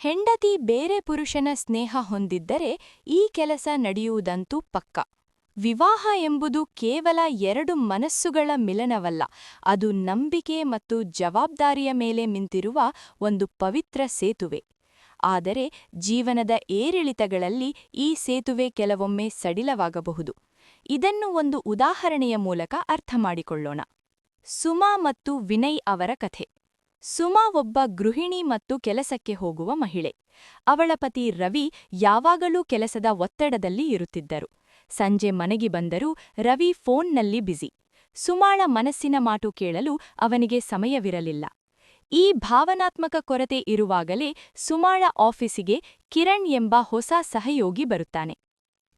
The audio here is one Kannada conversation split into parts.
ಹೆಂಡತಿ ಬೇರೆ ಪುರುಷನ ಸ್ನೇಹ ಹೊಂದಿದ್ದರೆ ಈ ಕೆಲಸ ನಡೆಯುವುದಂತೂ ಪಕ್ಕ. ವಿವಾಹ ಎಂಬುದು ಕೇವಲ ಎರಡು ಮನಸ್ಸುಗಳ ಮಿಲನವಲ್ಲ, ಅದು ನಂಬಿಕೆ ಮತ್ತು ಜವಾಬ್ದಾರಿಯ ಮೇಲೆ ನಿಂತಿರುವ ಒಂದು ಪವಿತ್ರ ಸೇತುವೆ. ಆದರೆ ಜೀವನದ ಏರಿಳಿತಗಳಲ್ಲಿ ಈ ಸೇತುವೆ ಕೆಲವೊಮ್ಮೆ ಸಡಿಲವಾಗಬಹುದು. ಇದನ್ನು ಒಂದು ಉದಾಹರಣೆಯ ಮೂಲಕ ಅರ್ಥಮಾಡಿಕೊಳ್ಳೋಣ. ಸುಮಾ ಮತ್ತು ವಿನಯ್ ಅವರ ಕಥೆ. ಸುಮಾ ಒಬ್ಬ ಗೃಹಿಣಿ ಮತ್ತು ಕೆಲಸಕ್ಕೆ ಹೋಗುವ ಮಹಿಳೆ. ಅವಳ ಪತಿ ರವಿ ಯಾವಾಗಲೂ ಕೆಲಸದ ಒತ್ತಡದಲ್ಲಿ ಇರುತ್ತಿದ್ದರು. ಸಂಜೆ ಮನೆಗೆ ಬಂದರೂ ರವಿ ಫೋನ್ನಲ್ಲಿ ಬ್ಯುಸಿ. ಸುಮಾಳ ಮನಸ್ಸಿನ ಮಾತು ಕೇಳಲು ಅವನಿಗೆ ಸಮಯವಿರಲಿಲ್ಲ. ಈ ಭಾವನಾತ್ಮಕ ಕೊರತೆ ಇರುವಾಗಲೇ ಸುಮಾಳ ಆಫೀಸಿಗೆ ಕಿರಣ್ ಎಂಬ ಹೊಸ ಸಹಯೋಗಿ ಬರುತ್ತಾನೆ.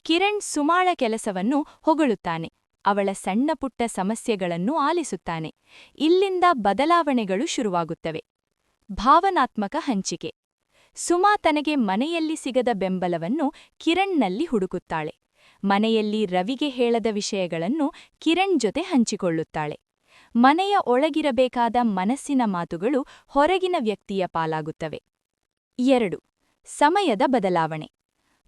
ಕಿರಣ್ ಸುಮಾಳ ಕೆಲಸವನ್ನು ಹೊಗಳುತ್ತಾನೆ, ಅವಳ ಸಣ್ಣಪುಟ್ಟ ಸಮಸ್ಯೆಗಳನ್ನು ಆಲಿಸುತ್ತಾನೆ. ಇಲ್ಲಿಂದ ಬದಲಾವಣೆಗಳು ಶುರುವಾಗುತ್ತವೆ. ಭಾವನಾತ್ಮಕ ಹಂಚಿಕೆ. ಸುಮಾ ತನಗೆ ಮನೆಯಲ್ಲಿ ಸಿಗದ ಬೆಂಬಲವನ್ನು ಕಿರಣ್ನಲ್ಲಿ ಹುಡುಕುತ್ತಾಳೆ. ಮನೆಯಲ್ಲಿ ರವಿಗೆ ಹೇಳದ ವಿಷಯಗಳನ್ನು ಕಿರಣ್ ಜೊತೆ ಹಂಚಿಕೊಳ್ಳುತ್ತಾಳೆ. ಮನೆಯ ಒಳಗಿರಬೇಕಾದ ಮನಸ್ಸಿನ ಮಾತುಗಳು ಹೊರಗಿನ ವ್ಯಕ್ತಿಯ ಪಾಲಾಗುತ್ತವೆ. 2. ಸಮಯದ ಬದಲಾವಣೆ.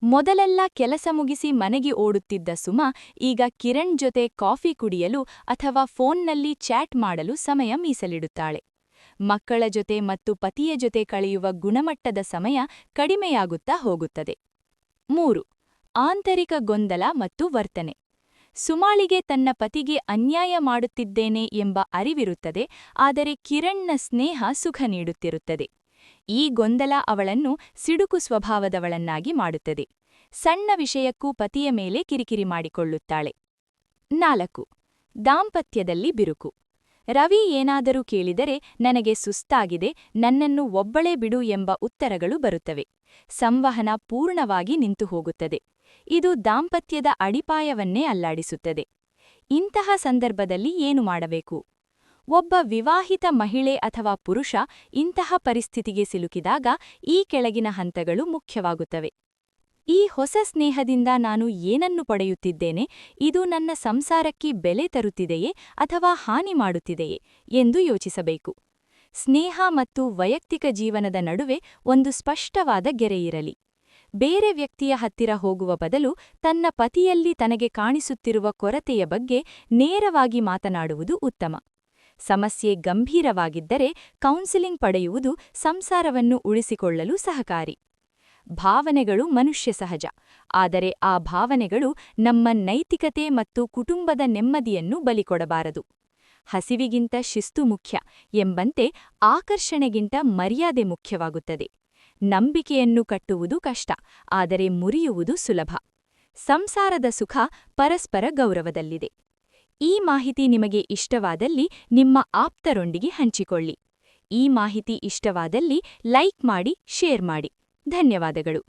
ಮೊದಲೆಲ್ಲ ಕೆಲಸ ಮುಗಿಸಿ ಮನೆಗೆ ಓಡುತ್ತಿದ್ದ ಸುಮಾ ಈಗ ಕಿರಣ್ ಜೊತೆ ಕಾಫಿ ಕುಡಿಯಲು ಅಥವಾ ಫೋನ್ನಲ್ಲಿ ಚಾಟ್ ಮಾಡಲು ಸಮಯ ಮೀಸಲಿಡುತ್ತಾಳೆ. ಮಕ್ಕಳ ಜೊತೆ ಮತ್ತು ಪತಿಯ ಜೊತೆ ಕಳೆಯುವ ಗುಣಮಟ್ಟದ ಸಮಯ ಕಡಿಮೆಯಾಗುತ್ತಾ ಹೋಗುತ್ತದೆ. 3. ಆಂತರಿಕ ಗೊಂದಲ ಮತ್ತು ವರ್ತನೆ. ಸುಮಾಳಿಗೆ ತನ್ನ ಪತಿಗೆ ಅನ್ಯಾಯ ಮಾಡುತ್ತಿದ್ದೇನೆ ಎಂಬ ಅರಿವಿರುತ್ತದೆ, ಆದರೆ ಕಿರಣ್ನ ಸ್ನೇಹ ಸುಖ ನೀಡುತ್ತಿರುತ್ತದೆ. ಈ ಗೊಂದಲ ಅವಳನ್ನು ಸಿಡುಕು ಸ್ವಭಾವದವಳನ್ನಾಗಿ ಮಾಡುತ್ತದೆ. ಸಣ್ಣ ವಿಷಯಕ್ಕೂ ಪತಿಯ ಮೇಲೆ ಕಿರಿಕಿರಿ ಮಾಡಿಕೊಳ್ಳುತ್ತಾಳೆ. 4. ದಾಂಪತ್ಯದಲ್ಲಿ ಬಿರುಕು. ರವಿ ಏನಾದರೂ ಕೇಳಿದರೆ ನನಗೆ ಸುಸ್ತಾಗಿದೆ, ನನ್ನನ್ನು ಒಬ್ಬಳೇ ಬಿಡು ಎಂಬ ಉತ್ತರಗಳು ಬರುತ್ತವೆ. ಸಂವಹನ ಪೂರ್ಣವಾಗಿ ನಿಂತು ಹೋಗುತ್ತದೆ. ಇದು ದಾಂಪತ್ಯದ ಅಡಿಪಾಯವನ್ನೇ ಅಲ್ಲಾಡಿಸುತ್ತದೆ. ಇಂತಹ ಸಂದರ್ಭದಲ್ಲಿ ಏನು ಮಾಡಬೇಕು? ಒಬ್ಬ ವಿವಾಹಿತ ಮಹಿಳೆ ಅಥವಾ ಪುರುಷ ಇಂತಹ ಪರಿಸ್ಥಿತಿಗೆ ಸಿಲುಕಿದಾಗ ಈ ಕೆಳಗಿನ ಹಂತಗಳು ಮುಖ್ಯವಾಗುತ್ತವೆ. ಈ ಹೊಸ ಸ್ನೇಹದಿಂದ ನಾನು ಏನನ್ನು ಪಡೆಯುತ್ತಿದ್ದೇನೆ, ಇದು ನನ್ನ ಸಂಸಾರಕ್ಕೆ ಬೆಲೆ ತರುತ್ತಿದೆಯೇ ಅಥವಾ ಹಾನಿ ಮಾಡುತ್ತಿದೆಯೇ ಎಂದು ಯೋಚಿಸಬೇಕು. ಸ್ನೇಹ ಮತ್ತು ವೈಯಕ್ತಿಕ ಜೀವನದ ನಡುವೆ ಒಂದು ಸ್ಪಷ್ಟವಾದ ಗೆರೆಯಿರಲಿ. ಬೇರೆ ವ್ಯಕ್ತಿಯ ಹತ್ತಿರ ಹೋಗುವ ಬದಲು ತನ್ನ ಪತಿಯಲ್ಲಿ ತನಗೆ ಕಾಣಿಸುತ್ತಿರುವ ಕೊರತೆಯ ಬಗ್ಗೆ ನೇರವಾಗಿ ಮಾತನಾಡುವುದು ಉತ್ತಮ. ಸಮಸ್ಯೆ ಗಂಭೀರವಾಗಿದ್ದರೆ ಕೌನ್ಸಿಲಿಂಗ್ ಪಡೆಯುವುದು ಸಂಸಾರವನ್ನು ಉಳಿಸಿಕೊಳ್ಳಲು ಸಹಕಾರಿ. ಭಾವನೆಗಳು ಮನುಷ್ಯ ಸಹಜ, ಆದರೆ ಆ ಭಾವನೆಗಳು ನಮ್ಮ ನೈತಿಕತೆ ಮತ್ತು ಕುಟುಂಬದ ನೆಮ್ಮದಿಯನ್ನು ಬಲಿಕೊಡಬಾರದು. ಹಸಿವಿಗಿಂತ ಶಿಸ್ತು ಮುಖ್ಯ ಎಂಬಂತೆ ಆಕರ್ಷಣೆಗಿಂತ ಮರ್ಯಾದೆ ಮುಖ್ಯವಾಗುತ್ತದೆ. ನಂಬಿಕೆಯನ್ನು ಕಟ್ಟುವುದು ಕಷ್ಟ, ಆದರೆ ಮುರಿಯುವುದು ಸುಲಭ. ಸಂಸಾರದ ಸುಖ ಪರಸ್ಪರ ಗೌರವದಲ್ಲಿದೆ. ಈ ಮಾಹಿತಿ ನಿಮಗೆ ಇಷ್ಟವಾದಲ್ಲಿ ನಿಮ್ಮ ಆಪ್ತರೊಂದಿಗೆ ಹಂಚಿಕೊಳ್ಳಿ. ಈ ಮಾಹಿತಿ ಇಷ್ಟವಾದಲ್ಲಿ ಲೈಕ್ ಮಾಡಿ, ಶೇರ್ ಮಾಡಿ. ಧನ್ಯವಾದಗಳು.